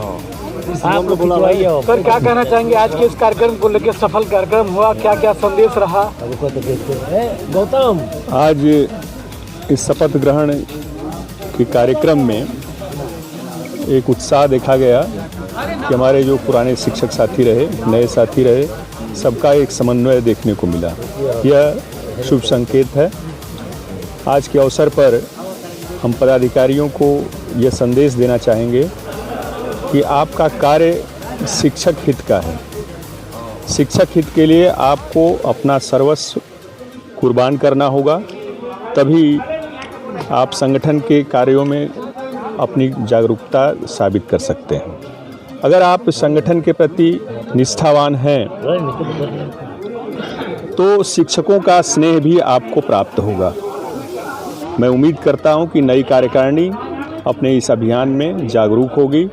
आपको खिंचवाइए हो। सर क्या कहना चाहेंगे आज के इस कार्यक्रम को लेकर? सफल कार्यक्रम हुआ, क्या क्या संदेश रहा? गौतम, आज इस शपथ ग्रहण के कार्यक्रम में एक उत्साह देखा गया कि हमारे जो पुराने शिक्षक साथी रहे, नए साथी रहे, सबका एक समन्वय देखने को मिला। यह शुभ संकेत है। आज के अवसर पर हम पदाधिकारियों को यह संदेश देना चाहेंगे कि आपका कार्य शिक्षक हित का है। शिक्षक हित के लिए आपको अपना सर्वस्व कुर्बान करना होगा, तभी आप संगठन के कार्यों में अपनी जागरूकता साबित कर सकते हैं। अगर आप संगठन के प्रति निष्ठावान हैं तो शिक्षकों का स्नेह भी आपको प्राप्त होगा। मैं उम्मीद करता हूं कि नई कार्यकारिणी अपने इस अभियान में जागरूक होगी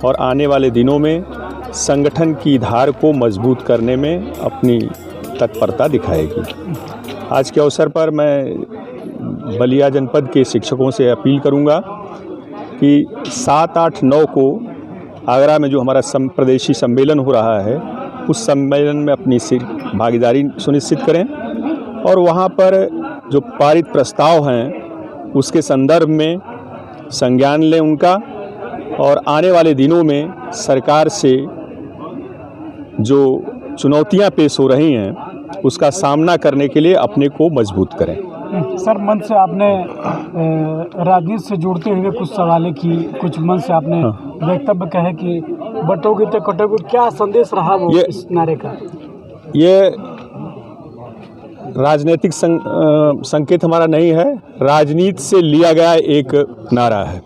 और आने वाले दिनों में संगठन की धार को मजबूत करने में अपनी तत्परता दिखाएगी। आज के अवसर पर मैं बलिया जनपद के शिक्षकों से अपील करूंगा कि 7, 8, 9 को आगरा में जो हमारा प्रदेशी सम्मेलन हो रहा है, उस सम्मेलन में अपनी भागीदारी सुनिश्चित करें और वहाँ पर जो पारित प्रस्ताव हैं उसके संदर्भ में संज्ञान लें उनका, और आने वाले दिनों में सरकार से जो चुनौतियां पेश हो रही हैं उसका सामना करने के लिए अपने को मजबूत करें। सर, मंच से आपने राजनीति से जुड़ते हुए कुछ सवालें की, कुछ मंच से आपने वक्तव्य कहे कि बटोगे तो कटोगे, क्या संदेश रहा वो इस नारे का? ये राजनीतिक संकेत हमारा नहीं है, राजनीति से लिया गया एक नारा है।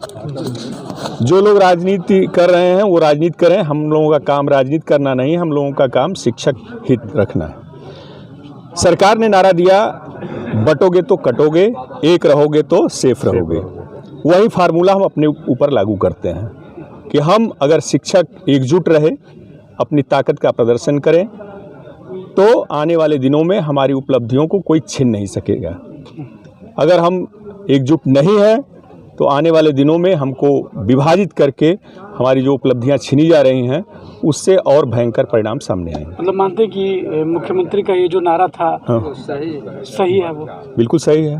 जो लोग राजनीति कर रहे हैं वो राजनीति करें, हम लोगों का काम राजनीति करना नहीं, हम लोगों का काम शिक्षक हित रखना है। सरकार ने नारा दिया, बटोगे तो कटोगे, एक रहोगे तो सेफ रहोगे। वही फार्मूला हम अपने ऊपर लागू करते हैं कि हम अगर शिक्षक एकजुट रहे, अपनी ताकत का प्रदर्शन करें, तो आने वाले दिनों में हमारी उपलब्धियों को कोई छीन नहीं सकेगा। अगर हम एकजुट नहीं हैं तो आने वाले दिनों में हमको विभाजित करके हमारी जो उपलब्धियां छीनी जा रही हैं उससे और भयंकर परिणाम सामने आएंगे। मतलब मानते हैं कि मुख्यमंत्री का ये जो नारा था सही है? वो बिल्कुल सही है।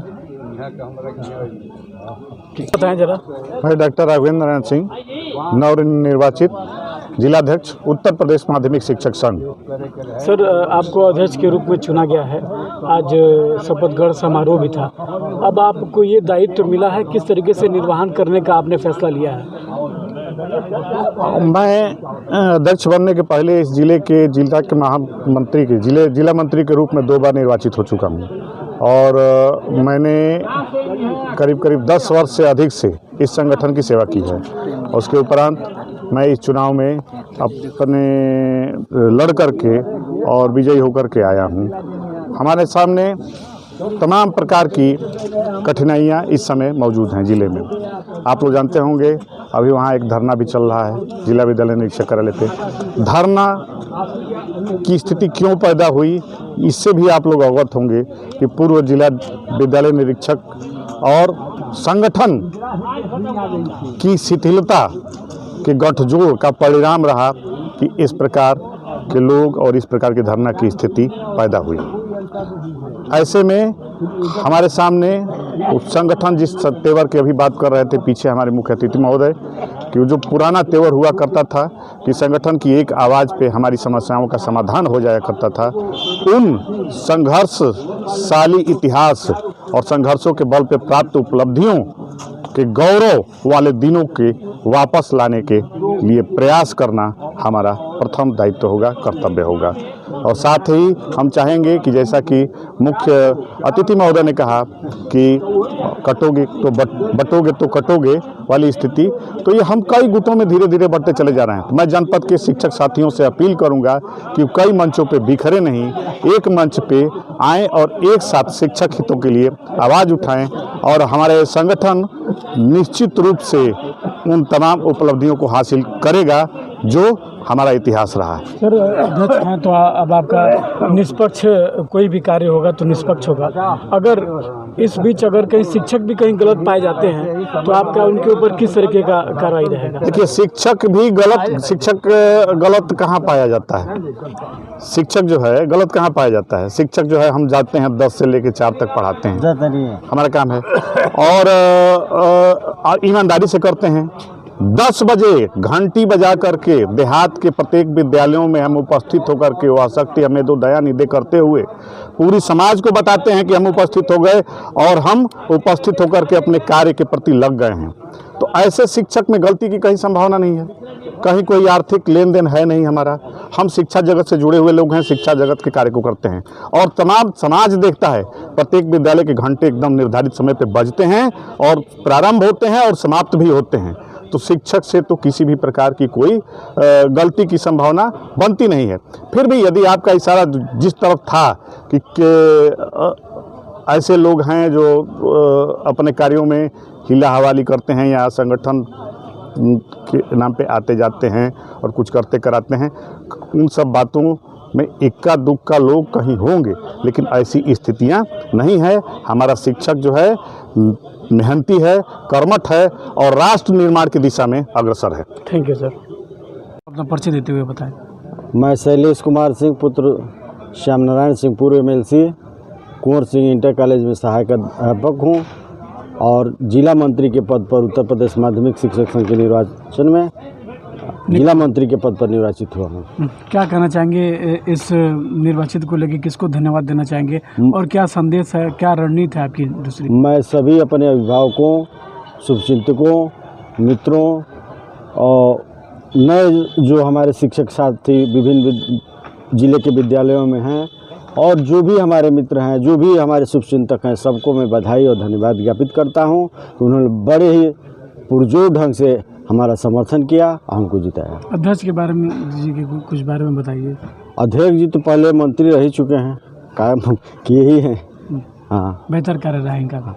बताएं जरा। मैं डॉक्टर राघवेंद्र नारायण सिंह, नवनिर्वाचित जिलाध्यक्ष उत्तर प्रदेश माध्यमिक शिक्षक संघ। सर, आपको अध्यक्ष के रूप में चुना गया है, आज शपथ ग्रहण समारोह भी था। अब आपको ये दायित्व मिला है, किस तरीके से निर्वहन करने का आपने फैसला लिया है? मैं अध्यक्ष बनने के पहले इस जिले के महामंत्री के जिला मंत्री के रूप में 2 बार निर्वाचित हो चुका हूँ और मैंने करीब 10 वर्ष से अधिक से इस संगठन की सेवा की है। उसके उपरांत मैं इस चुनाव में अपने लड़ करके और विजयी होकर के आया हूँ। हमारे सामने तमाम प्रकार की कठिनाइयाँ इस समय मौजूद हैं जिले में। आप लोग जानते होंगे अभी वहाँ एक धरना भी चल रहा है जिला विद्यालय निरीक्षक कार्यालय पे। धरना की स्थिति क्यों पैदा हुई, इससे भी आप लोग अवगत होंगे कि पूर्व जिला विद्यालय निरीक्षक और संगठन की शिथिलता के गठजोड़ का परिणाम रहा कि इस प्रकार के लोग और इस प्रकार की धरना की स्थिति पैदा हुई। ऐसे में हमारे सामने संगठन जिस तेवर की अभी बात कर रहे थे पीछे हमारे मुख्य अतिथि महोदय, कि जो पुराना तेवर हुआ करता था कि संगठन की एक आवाज़ पे हमारी समस्याओं का समाधान हो जाया करता था, उन संघर्षशाली इतिहास और संघर्षों के बल पे प्राप्त उपलब्धियों के गौरव वाले दिनों के वापस लाने के लिए प्रयास करना हमारा प्रथम दायित्व होगा, कर्तव्य होगा। और साथ ही हम चाहेंगे कि जैसा कि मुख्य अतिथि महोदय ने कहा कि कटोगे तो बटोगे तो कटोगे वाली स्थिति, तो ये हम कई गुटों में धीरे धीरे बढ़ते चले जा रहे हैं। तो मैं जनपद के शिक्षक साथियों से अपील करूंगा कि कई मंचों पे बिखरे नहीं, एक मंच पे आएँ और एक साथ शिक्षक हितों के लिए आवाज़ उठाएं और हमारे संगठन निश्चित रूप से उन तमाम उपलब्धियों को हासिल करेगा जो हमारा इतिहास रहा है। सर अध्यक्ष हैं तो अब आपका निष्पक्ष कोई भी कार्य होगा तो निष्पक्ष होगा। अगर इस बीच अगर कहीं शिक्षक भी कहीं गलत पाए जाते हैं तो आपका उनके ऊपर किस तरीके का कार्रवाई रहेगा? देखिए, शिक्षक गलत कहाँ पाया जाता है? शिक्षक जो है गलत कहाँ पाया जाता है? शिक्षक जो है, हम जाते हैं 10 से लेकर 4 तक पढ़ाते हैं, हमारा काम है, और ईमानदारी से करते हैं। 10 बजे घंटी बजा करके देहात के प्रत्येक विद्यालयों में हम उपस्थित होकर के वह शक्ति हमें दो दया निधि करते हुए पूरी समाज को बताते हैं कि हम उपस्थित हो गए और हम उपस्थित होकर के अपने कार्य के प्रति लग गए हैं। तो ऐसे शिक्षक में गलती की कहीं संभावना नहीं है, कहीं कोई आर्थिक लेन देन है नहीं हमारा। हम शिक्षा जगत से जुड़े हुए लोग हैं, शिक्षा जगत के कार्य को करते हैं और तमाम समाज देखता है। प्रत्येक विद्यालय के घंटे एकदम निर्धारित समय पर बजते हैं और प्रारंभ होते हैं और समाप्त भी होते हैं। तो शिक्षक से तो किसी भी प्रकार की कोई गलती की संभावना बनती नहीं है। फिर भी यदि आपका इशारा जिस तरफ था कि ऐसे लोग हैं जो अपने कार्यों में हिला हवाली करते हैं या संगठन के नाम पे आते जाते हैं और कुछ करते कराते हैं, उन सब बातों में इक्का दुक्का लोग कहीं होंगे, लेकिन ऐसी स्थितियां नहीं है। हमारा शिक्षक जो है मेहनती है, कर्मठ है और राष्ट्र निर्माण की दिशा में अग्रसर है। Thank you sir. अपना परिचय देते हुए बताएं। मैं शैलेश कुमार सिंह, पुत्र श्याम नारायण सिंह, पूर्व MLC, Kunwar Singh inter college में सहायक अध्यापक हूँ और जिला मंत्री के पद पर उत्तर प्रदेश माध्यमिक शिक्षक संघ के निर्वाचन में जिला मंत्री के पद पर निर्वाचित हुआ हूँ। क्या कहना चाहेंगे इस निर्वाचित को लेकर, किसको धन्यवाद देना चाहेंगे और क्या संदेश है, क्या रणनीति है आपकी दूसरी? मैं सभी अपने अभिभावकों, शुभचिंतकों, मित्रों और नए जो हमारे शिक्षक साथी विभिन्न जिले के विद्यालयों में हैं और जो भी हमारे मित्र हैं, जो भी हमारे शुभचिंतक हैं, सबको मैं बधाई और धन्यवाद ज्ञापित करता हूं कि उन्होंने बड़े ही पुरजोर ढंग से हमारा समर्थन किया और हमको जिताया। अध्यक्ष के बारे में जी के कुछ बारे में बताइए। अध्यक्ष जी तो पहले मंत्री रह चुके हैं, काम किए ही हैं। हाँ, बेहतर कार्य रहा इनका।